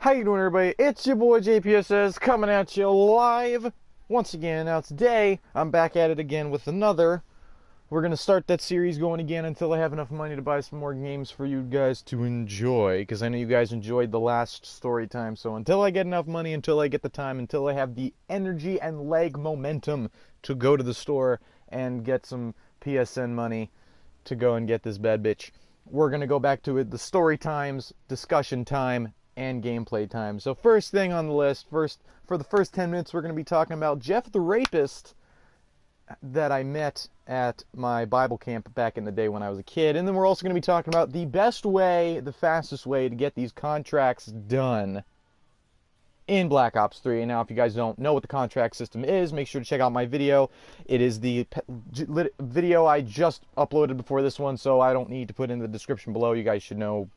How you doing, everybody? It's your boy JPSS coming at you live once again. Now today I'm back at it again with another. We're gonna start that series going again until I have enough money to buy some more games for you guys to enjoy, because I know you guys enjoyed the last story time. So until I get enough money, until I get the time, until I have the energy and leg momentum to go to the store and get some PSN money to go and get this bad bitch, we're gonna go back to it, the story times, discussion time, and gameplay time. So first thing on the list, for the first 10 minutes, we're going to be talking about Jeff the Rapist that I met at my Bible camp back in the day when I was a kid. And then we're also going to be talking about the best way, the fastest way to get these contracts done in Black Ops 3. And now, if you guys don't know what the contract system is, make sure to check out my video. It is the video I just uploaded before this one, so I don't need to put in the description below. You guys should know,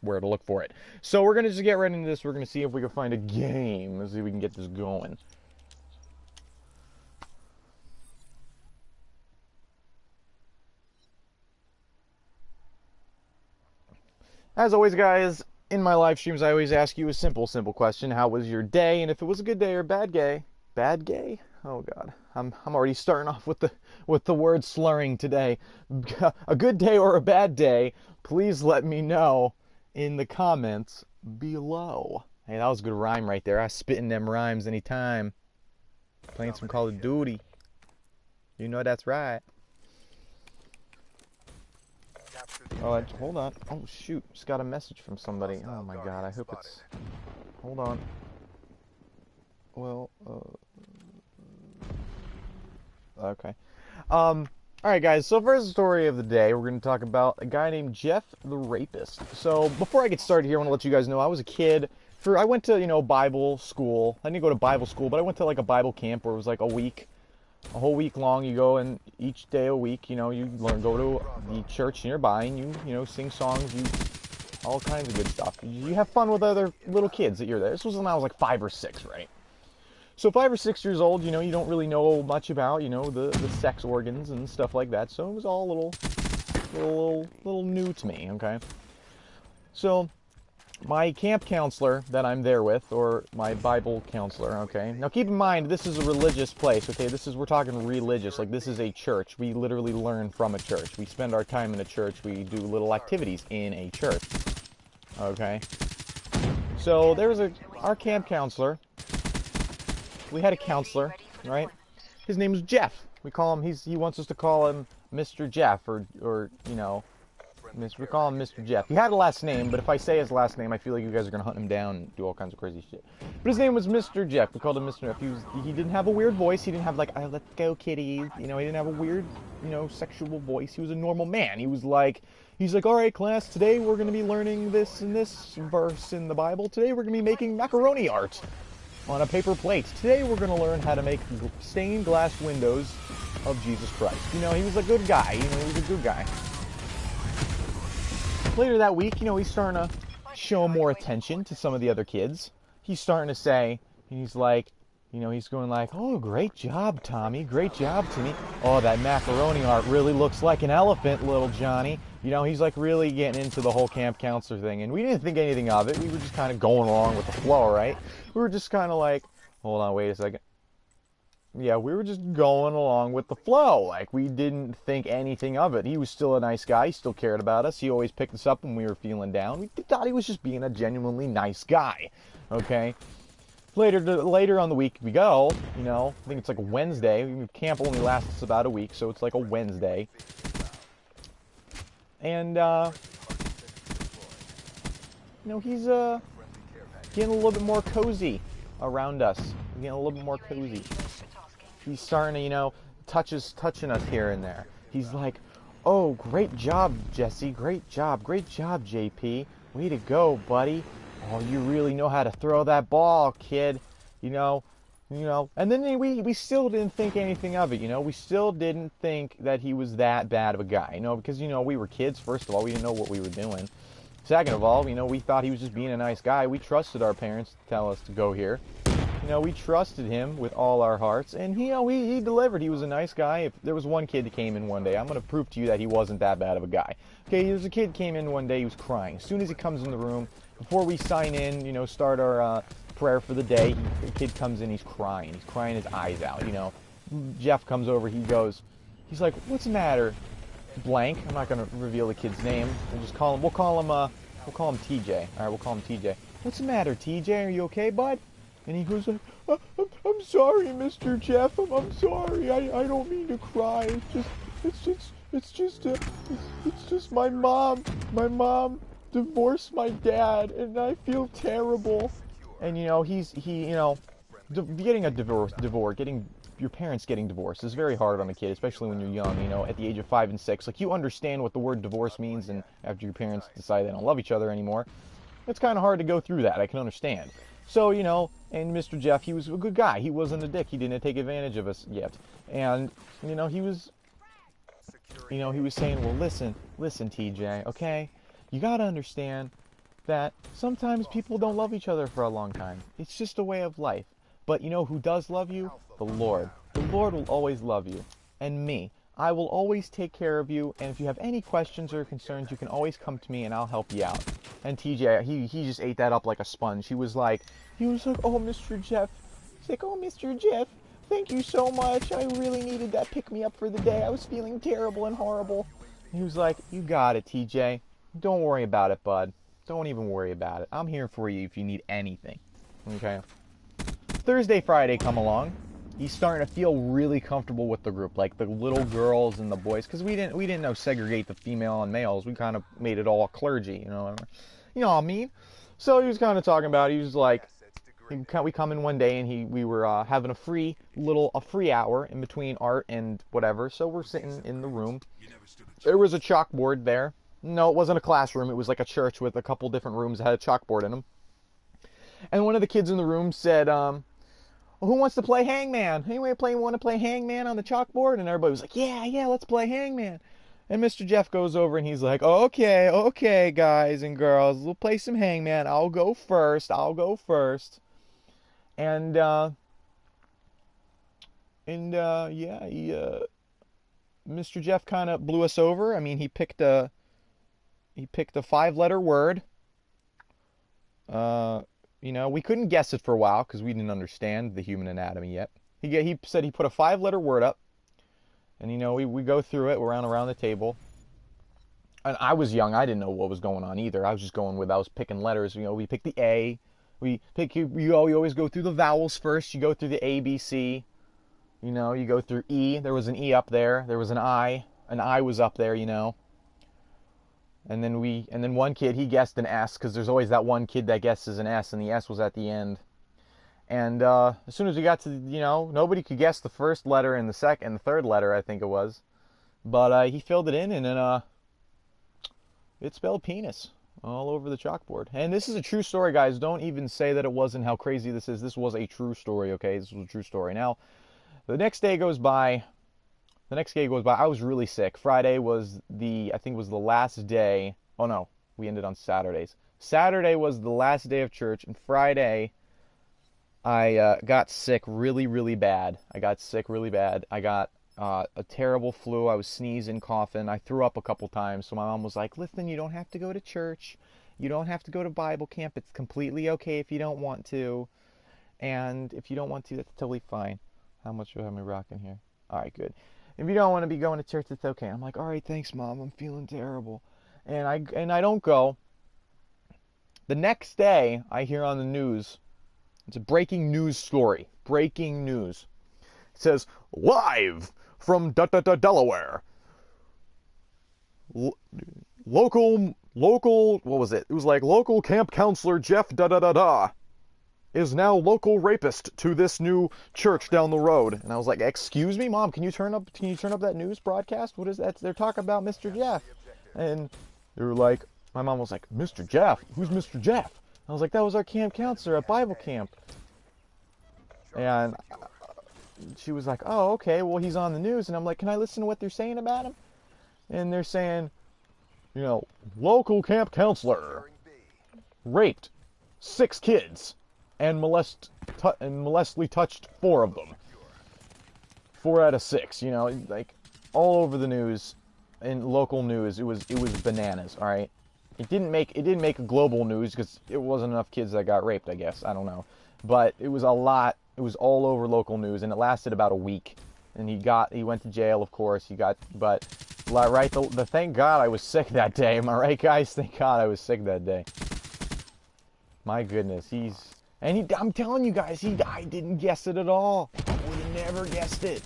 where to look for it. So we're going to just get right into this. We're going to see if we can find a game. Let's see if we can get this going. As always, guys, in my live streams, I always ask you a simple question. How was your day? And if it was a good day or bad day? Oh God, I'm already starting off with the word slurring today. A good day or a bad day? Please let me know in the comments below. Hey, that was a good rhyme right there. I spitting them rhymes anytime. Playing some Call of Duty. You know that's right. Oh, hold on. Oh, shoot. Just got a message from somebody. Oh, my God. I hope it's... Hold on. Well, okay. Alright, guys. So, first story of the day, we're going to talk about a guy named Jeff the Rapist. So, before I get started here, I want to let you guys know I was a kid. I went to, Bible school. I didn't go to Bible school, but I went to, like, a Bible camp where it was, like, a whole week long. You go, and each day a week, you go to the church nearby, and you sing songs, all kinds of good stuff. You have fun with other little kids that you're there. This was when I was like 5 or 6, right? So 5 or 6 years old, you don't really know much about, the sex organs and stuff like that. So it was all a little new to me, okay? So my camp counselor that I'm there with, or my Bible counselor, okay? Now keep in mind, this is a religious place, okay? We're talking religious, like this is a church. We literally learn from a church. We spend our time in a church. We do little activities in a church, okay? So there was our camp counselor. We had a counselor, right? His name was Jeff. We call him, he wants us to call him Mr. Jeff, or we call him Mr. Jeff. He had a last name, but if I say his last name, I feel like you guys are going to hunt him down and do all kinds of crazy shit. But his name was Mr. Jeff. We called him Mr. Jeff. He didn't have a weird voice. He didn't have like, let's go, kitty. He didn't have a weird, sexual voice. He was a normal man. He's like, all right, class, today we're going to be learning this and this verse in the Bible. Today we're going to be making macaroni art on a paper plate. Today we're going to learn how to make stained glass windows of Jesus Christ. He was a good guy. He was a good guy. Later that week, he's starting to show more attention to some of the other kids. He's starting to say, he's like, he's going like, oh, great job, Tommy. Great job, Timmy. Oh, that macaroni art really looks like an elephant, little Johnny. He's like really getting into the whole camp counselor thing. And we didn't think anything of it. We were just kind of going along with the flow, right? We were just kind of like, hold on, wait a second. Yeah, we were just going along with the flow. Like, we didn't think anything of it. He was still a nice guy. He still cared about us. He always picked us up when we were feeling down. We thought he was just being a genuinely nice guy. Okay? Later on the week we go, I think it's like a Wednesday. Camp only lasts about a week, so it's like a Wednesday. And, he's getting a little bit more cozy around us. Getting a little bit more cozy. He's starting to, touching us here and there. He's like, oh, great job, Jesse. Great job, JP. Way to go, buddy. Oh, you really know how to throw that ball, kid. And then we still didn't think anything of it, We still didn't think that he was that bad of a guy, because, we were kids. First of all, we didn't know what we were doing. Second of all, we thought he was just being a nice guy. We trusted our parents to tell us to go here. We trusted him with all our hearts, and he delivered. He was a nice guy. If there was one kid that came in one day, I'm going to prove to you that he wasn't that bad of a guy. Okay, there's a kid came in one day, he was crying. As soon as he comes in the room, before we sign in, you know, start our prayer for the day, the kid comes in, he's crying his eyes out, you know. Jeff comes over, he's like, what's the matter? Blank. I'm not gonna reveal the kid's name. We'll call him TJ. All right, we'll call him TJ. What's the matter, TJ? Are you okay, bud? And he goes like, I'm sorry, Mr. Jeff. I'm sorry. I don't mean to cry. It's just my mom. My mom divorced my dad, and I feel terrible. And you know, getting a divorce, your parents getting divorced is very hard on a kid, especially when you're young, you know, at the age of 5 and 6. Like, you understand what the word divorce means, and after your parents decide they don't love each other anymore, it's kind of hard to go through that. I can understand. So, you know, and Mr. Jeff, he was a good guy. He wasn't a dick. He didn't take advantage of us yet. And, you know, he was saying, well, listen, TJ, okay? You gotta understand that sometimes people don't love each other for a long time. It's just a way of life. But you know who does love you? The Lord. The Lord will always love you. And me. I will always take care of you, and if you have any questions or concerns, you can always come to me and I'll help you out. And TJ, he just ate that up like a sponge. He was like, oh, Mr. Jeff. He's like, oh, Mr. Jeff, thank you so much. I really needed that pick-me-up for the day. I was feeling terrible and horrible. And he was like, you got it, TJ. Don't worry about it, bud. Don't even worry about it. I'm here for you if you need anything. Okay? Thursday, Friday come along. He's starting to feel really comfortable with the group, like the little girls and the boys, because we didn't know segregate the female and males. We kind of made it all clergy, you know what I mean. So he was kind of talking about. He was like, we come in one day and we were having a free hour in between art and whatever. So we're sitting in the room. There was a chalkboard there. No, it wasn't a classroom. It was like a church with a couple different rooms that had a chalkboard in them. And one of the kids in the room said, who wants to play hangman? Anybody want to play hangman on the chalkboard? And everybody was like, yeah, let's play hangman. And Mr. Jeff goes over and he's like, okay, guys and girls, we'll play some hangman. I'll go first. And Mr. Jeff kind of blew us over. I mean, he picked a 5-letter word. You know, we couldn't guess it for a while because we didn't understand the human anatomy yet. He said he put a 5-letter word up, and you know, we go through it. We're around the table, and I was young. I didn't know what was going on either. I was picking letters. You know, we picked the A. You always go through the vowels first. You go through the A, B, C. You know, you go through E. There was an E up there. There was an I. An I was up there. You know. And then one kid, he guessed an S, because there's always that one kid that guesses an S, and the S was at the end. And as soon as we got to, you know, nobody could guess the first letter and the third letter, I think it was. But he filled it in, and then it spelled penis all over the chalkboard. And this is a true story, guys. Don't even say that it wasn't how crazy this is. This was a true story, okay? This was a true story. Now, the next day goes by. I was really sick. Friday was I think was the last day. Oh no, we ended on Saturdays. Saturday was the last day of church, and Friday I got sick really, really bad. I got a terrible flu. I was sneezing, coughing. I threw up a couple times. So my mom was like, listen, you don't have to go to church. You don't have to go to Bible camp. It's completely okay if you don't want to. And if you don't want to, that's totally fine. How much do I have me rocking here? All right, good. If you don't want to be going to church, it's okay. I'm like, all right, thanks, Mom. I'm feeling terrible. And I don't go. The next day, I hear on the news, it's a breaking news story. Breaking news. It says, live from Delaware. Local, what was it? It was like local camp counselor Jeff is now local rapist to this new church down the road. And I was like, excuse me, Mom, can you turn up that news broadcast? What is that? They're talking about Mr. Jeff. And they were like, my mom was like, Mr. Jeff? Who's Mr. Jeff? I was like, that was our camp counselor at Bible camp. And she was like, oh, okay, well, he's on the news. And I'm like, can I listen to what they're saying about him? And they're saying, you know, local camp counselor raped 6 kids. And molestly touched 4 of them. 4 out of 6, you know, like all over the news, in local news, it was bananas. All right, It didn't make global news because it wasn't enough kids that got raped, I guess. I don't know. But it was a lot. It was all over local news, and it lasted about a week. And he went to jail, of course. But right, thank God I was sick that day. Am I right, guys? Thank God I was sick that day. My goodness, I'm telling you guys, I didn't guess it at all. I would have never guessed it.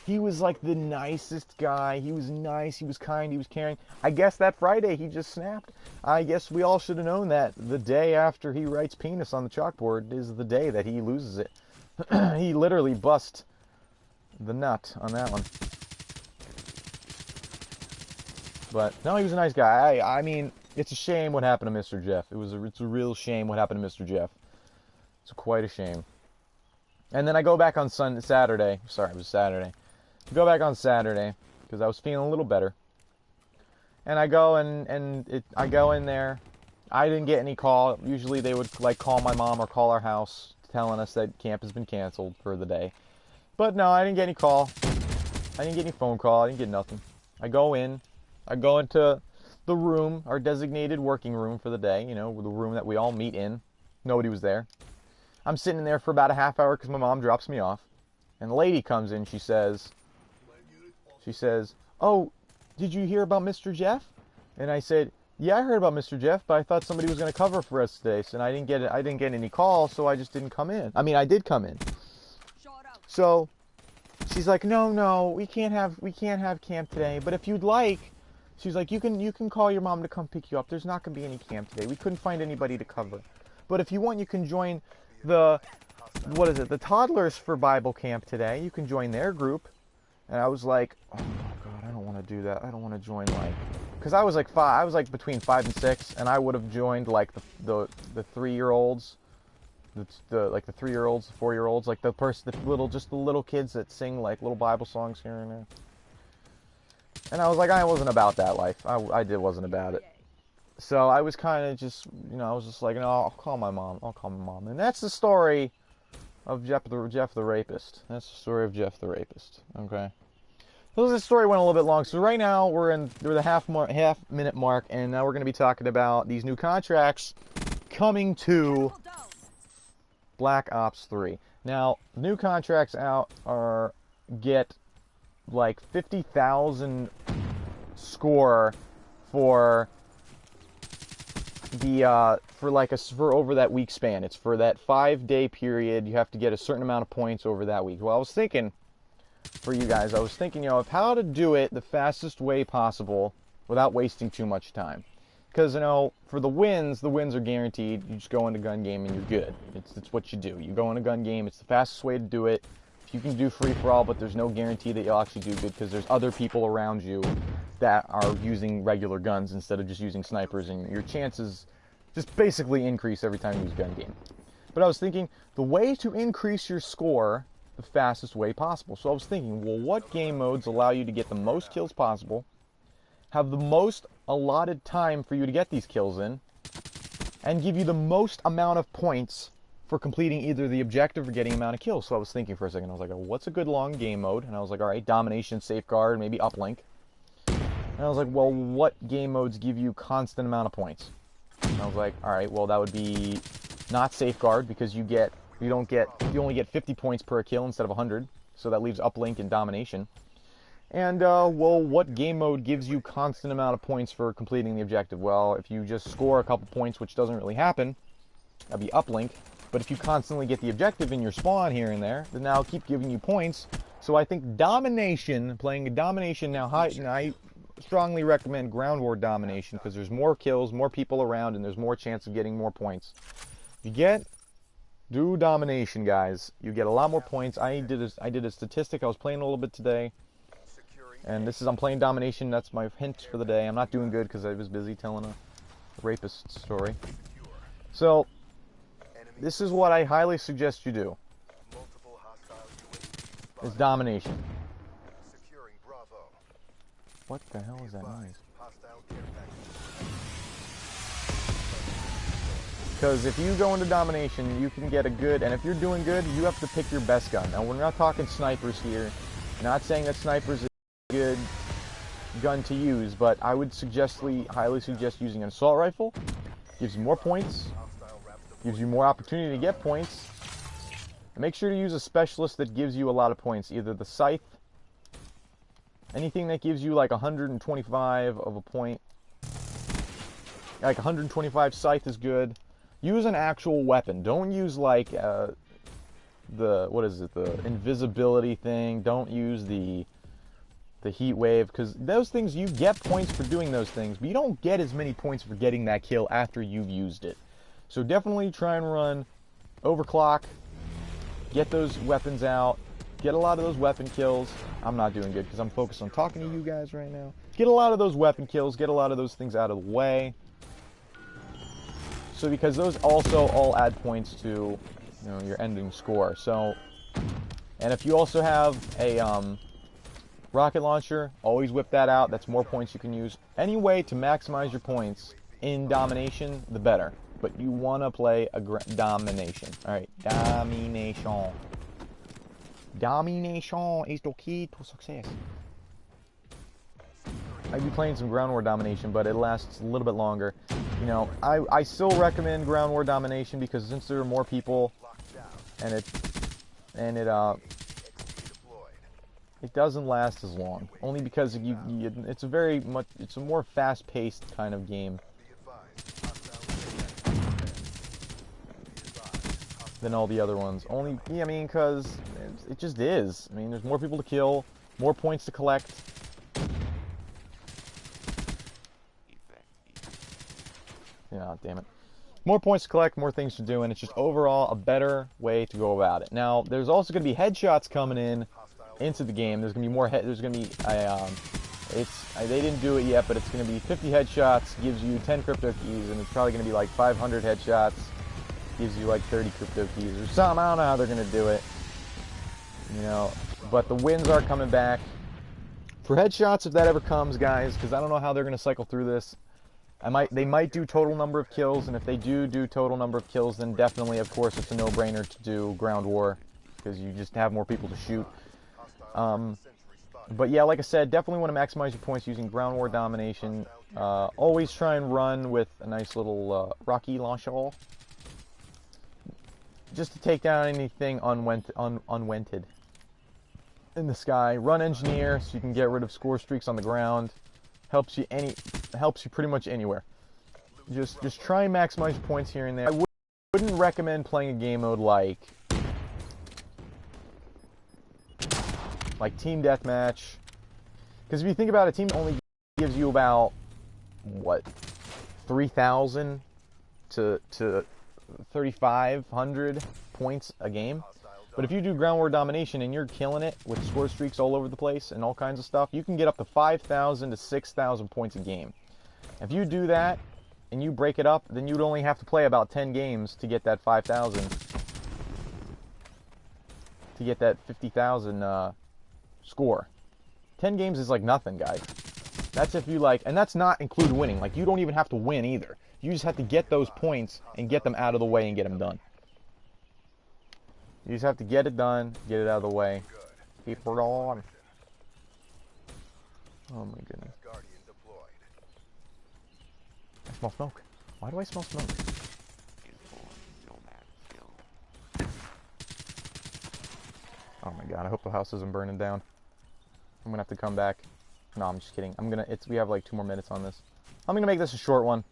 He was like the nicest guy. He was nice. He was kind. He was caring. I guess that Friday he just snapped. I guess we all should have known that the day after he writes penis on the chalkboard is the day that he loses it. He literally bust the nut on that one. But no, he was a nice guy. I mean, it's a shame what happened to Mr. Jeff. It's a real shame what happened to Mr. Jeff. It's quite a shame. And then I go back on Saturday. Sorry, it was Saturday. I go back on Saturday because I was feeling a little better. And I go I go in there. I didn't get any call. Usually they would like call my mom or call our house telling us that camp has been canceled for the day. But no, I didn't get any call. I didn't get any phone call. I didn't get nothing. I go into the room, our designated working room for the day, you know, the room that we all meet in. Nobody was there. I'm sitting in there for about a half hour because my mom drops me off. And the lady comes in, she says, "Oh, did you hear about Mr. Jeff?" And I said, "Yeah, I heard about Mr. Jeff, but I thought somebody was going to cover for us today, and I didn't get any calls, so I just didn't come in." I mean, I did come in. So she's like, "No, we can't have camp today, but if you'd like," she's like, you can call your mom to come pick you up. There's not going to be any camp today. We couldn't find anybody to cover. But if you want, you can join the Toddlers for Bible Camp today. You can join their group." And I was like, "Oh God, I don't want to do that. I don't want to join because I was like I was like between 5 and 6, and I would have joined like the 3-year-olds, the 3-year-olds, the 4-year-olds, like the little kids that sing like little Bible songs here and there." And I was like, I wasn't about that life. I wasn't about it. So I was kind of just, I was just like, no, I'll call my mom. And that's the story of Jeff the Rapist. That's the story of Jeff the Rapist. Okay. So this story went a little bit long. So right now we're the half-minute mark, and now we're going to be talking about these new contracts coming to Black Ops 3. Now, new contracts out get like 50,000 score for over that week span. It's for that 5-day period. You have to get a certain amount of points over that week. Well, I was thinking for you guys, of how to do it the fastest way possible without wasting too much time. Because, for the wins are guaranteed. You just go into gun game and you're good. It's what you do. You go into gun game. It's the fastest way to do it. You can do free-for-all, but there's no guarantee that you'll actually do good because there's other people around you that are using regular guns instead of just using snipers, and your chances just basically increase every time you use gun game. But I was thinking, the way to increase your score the fastest way possible. So I was thinking, well, what game modes allow you to get the most kills possible, have the most allotted time for you to get these kills in, and give you the most amount of points for completing either the objective or getting amount of kills. So I was thinking for a second, I was like, oh, what's a good long game mode? And I was like, all right, Domination, Safeguard, maybe Uplink. And I was like, well, what game modes give you constant amount of points? And I was like, all right, well, that would be not Safeguard because you only get 50 points per kill instead of 100. So that leaves Uplink and Domination. And, well, what game mode gives you constant amount of points for completing the objective? Well, if you just score a couple points, which doesn't really happen, that'd be Uplink. But if you constantly get the objective in your spawn here and there, then that'll keep giving you points. So I think Domination, playing Domination now, I strongly recommend Ground War Domination because there's more kills, more people around, and there's more chance of getting more points. Do Domination, guys. You get a lot more points. I did a statistic. I was playing a little bit today, and I'm playing Domination. That's my hint for the day. I'm not doing good because I was busy telling a rapist story. So this is what I highly suggest you do. Is Domination. What the hell is that noise? Because if you go into Domination, you can get a good, and if you're doing good, you have to pick your best gun. Now, we're not talking snipers here. Not saying that snipers are good. gun to use, but I would highly suggest using an assault rifle. Gives you more points, gives you more opportunity to get points. And make sure to use a specialist that gives you a lot of points, either the scythe, anything that gives you like 125 of a point. Like 125 scythe is good. Use an actual weapon. Don't use like the invisibility thing. Don't use the heat wave, because those things, you get points for doing those things, but you don't get as many points for getting that kill after you've used it. So definitely try and run overclock, get those weapons out, get a lot of those weapon kills. I'm not doing good because I'm focused on talking to you guys right now. Get a lot of those weapon kills, get a lot of those things out of the way. So because those also all add points to, your ending score. So, and if you also have a rocket launcher, always whip that out. That's more points you can use. Any way to maximize your points in Domination, the better. But you want to play a Domination. Alright, Domination. Domination is the key to success. I'd be playing some Ground War Domination, but it lasts a little bit longer. I still recommend Ground War Domination because since there are more people, and it doesn't last as long. Only because it's a more fast-paced kind of game than all the other ones. Because it just is. There's more people to kill, more points to collect. Yeah, damn it. More points to collect, more things to do, and it's just overall a better way to go about it. Now, there's also going to be headshots coming into the game. There's going to be more there's going to be they didn't do it yet, but it's going to be 50 headshots, gives you 10 crypto keys, and it's probably going to be like 500 headshots, gives you like 30 crypto keys or something. I don't know how they're going to do it. But the wins are coming back for headshots if that ever comes, guys, because I don't know how they're going to cycle through this. They might do total number of kills, and if they do total number of kills, then definitely, of course, it's a no-brainer to do Ground War, because you just have more people to shoot. But yeah, like I said, definitely want to maximize your points using Ground War Domination. Always try and run with a nice little rocket launcher, just to take down anything unwanted in the sky. Run Engineer so you can get rid of score streaks on the ground. Helps you pretty much anywhere. Just try and maximize your points here and there. I wouldn't recommend playing a game mode like Team Deathmatch, because if you think about it, Team only gives you about 3,000 to 3,500 points a game. But if you do Ground War Domination and you're killing it with score streaks all over the place and all kinds of stuff, you can get up to 5,000 to 6,000 points a game. If you do that and you break it up, then you'd only have to play about 10 games to get that 5,000. To get that 50,000 score. 10 games is like nothing, guys. That's if you and that's not include winning. You don't even have to win either. You just have to get those points and get them out of the way and get them done. You just have to get it done, get it out of the way. Keep it on. Oh my goodness. I smell smoke. Why do I smell smoke? Oh my god, I hope the house isn't burning down. I'm gonna have to come back. No, I'm just kidding. We have like 2 more minutes on this. I'm gonna make this a short one.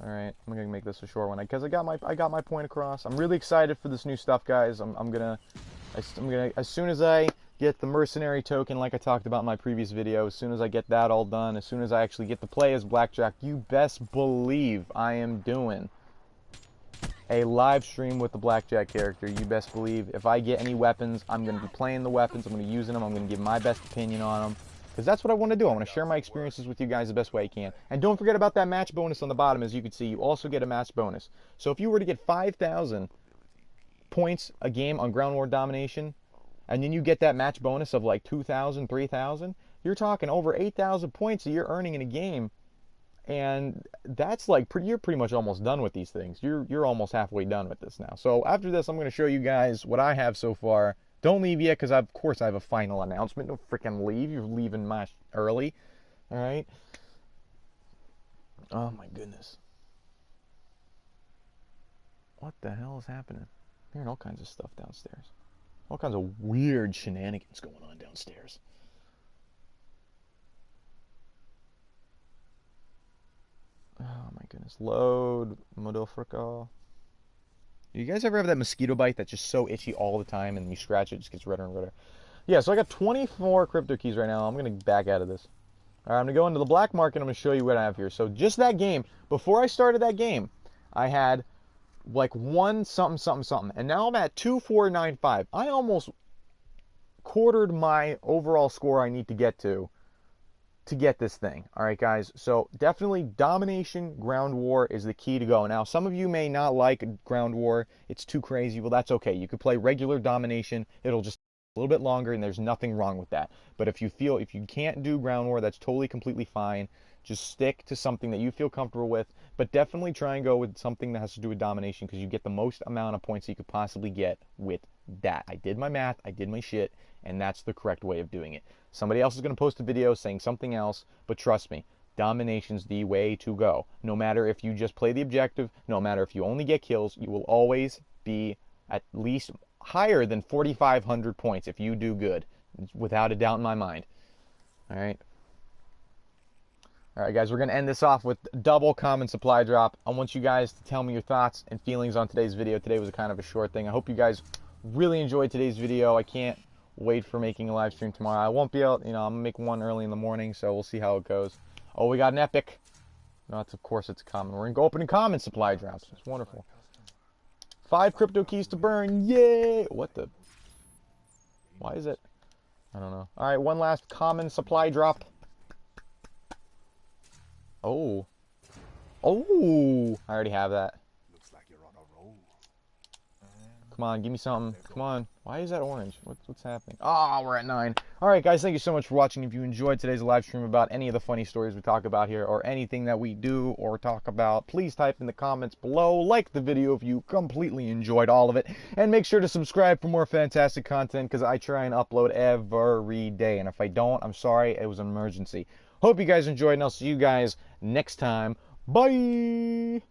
Alright, I'm gonna make this a short one because I got my point across. I'm really excited for this new stuff, guys. I'm gonna as soon as I get the mercenary token, like I talked about in my previous video, as soon as I get that all done, as soon as I actually get to play as Blackjack, you best believe I am doing a live stream with the Blackjack character. You best believe if I get any weapons, I'm gonna be playing the weapons. I'm gonna be using them. I'm gonna give my best opinion on them. Because that's what I want to do. I want to share my experiences with you guys the best way I can. And don't forget about that match bonus on the bottom. As you can see, you also get a match bonus. So if you were to get 5,000 points a game on Ground War Domination, and then you get that match bonus of like 2,000, 3,000, you're talking over 8,000 points that you're earning in a game. And that's you're pretty much almost done with these things. You're almost halfway done with this now. So after this, I'm going to show you guys what I have so far Don't leave yet, because of course I have a final announcement. Don't freaking leave. You're leaving my early. All right. Oh my goodness. What the hell is happening? I'm hearing all kinds of stuff downstairs. All kinds of weird shenanigans going on downstairs. Oh my goodness. Load. Modofrica. You guys ever have that mosquito bite that's just so itchy all the time and you scratch it, it just gets redder and redder? Yeah, so I got 24 crypto keys right now. I'm going to back out of this. All right, I'm going to go into the black market. I'm going to show you what I have here. So just that game, before I started that game, I had like one something, something, something. And now I'm at 2495. I almost quartered my overall score I need to get get this thing. All right, guys. So definitely domination, ground war is the key to go. Now, some of you may not like ground war. It's too crazy. Well, that's okay. You could play regular domination. It'll just a little bit longer, and there's nothing wrong with that. But if you can't do ground war, that's totally completely fine. Just stick to something that you feel comfortable with, but definitely try and go with something that has to do with domination, because you get the most amount of points you could possibly get with that. I did my math, I did my shit, and that's the correct way of doing it. Somebody else is going to post a video saying something else, but trust me, domination's the way to go. No matter if you just play the objective, no matter if you only get kills, you will always be at least higher than 4,500 points if you do good, without a doubt in my mind. All right. All right, guys, we're going to end this off with double common supply drop. I want you guys to tell me your thoughts and feelings on today's video. Today was kind of a short thing. I hope you guys really enjoyed today's video. I can't wait for making a live stream tomorrow. I won't be able, I'm going to make one early in the morning, so we'll see how it goes. Oh, we got an epic. No, of course it's common. We're going to go opening common supply drops. It's wonderful. 5 crypto keys to burn. Yay! What the? Why is it? I don't know. All right, one last common supply drop. Oh. Oh! I already have that. Looks like you're on a roll. Come on, give me something. Come on. Why is that orange? What's happening? Oh, we're at 9. All right, guys, thank you so much for watching. If you enjoyed today's live stream about any of the funny stories we talk about here, or anything that we do or talk about, please type in the comments below. Like the video if you completely enjoyed all of it. And make sure to subscribe for more fantastic content, because I try and upload every day. And if I don't, I'm sorry. It was an emergency. Hope you guys enjoyed, and I'll see you guys next time. Bye!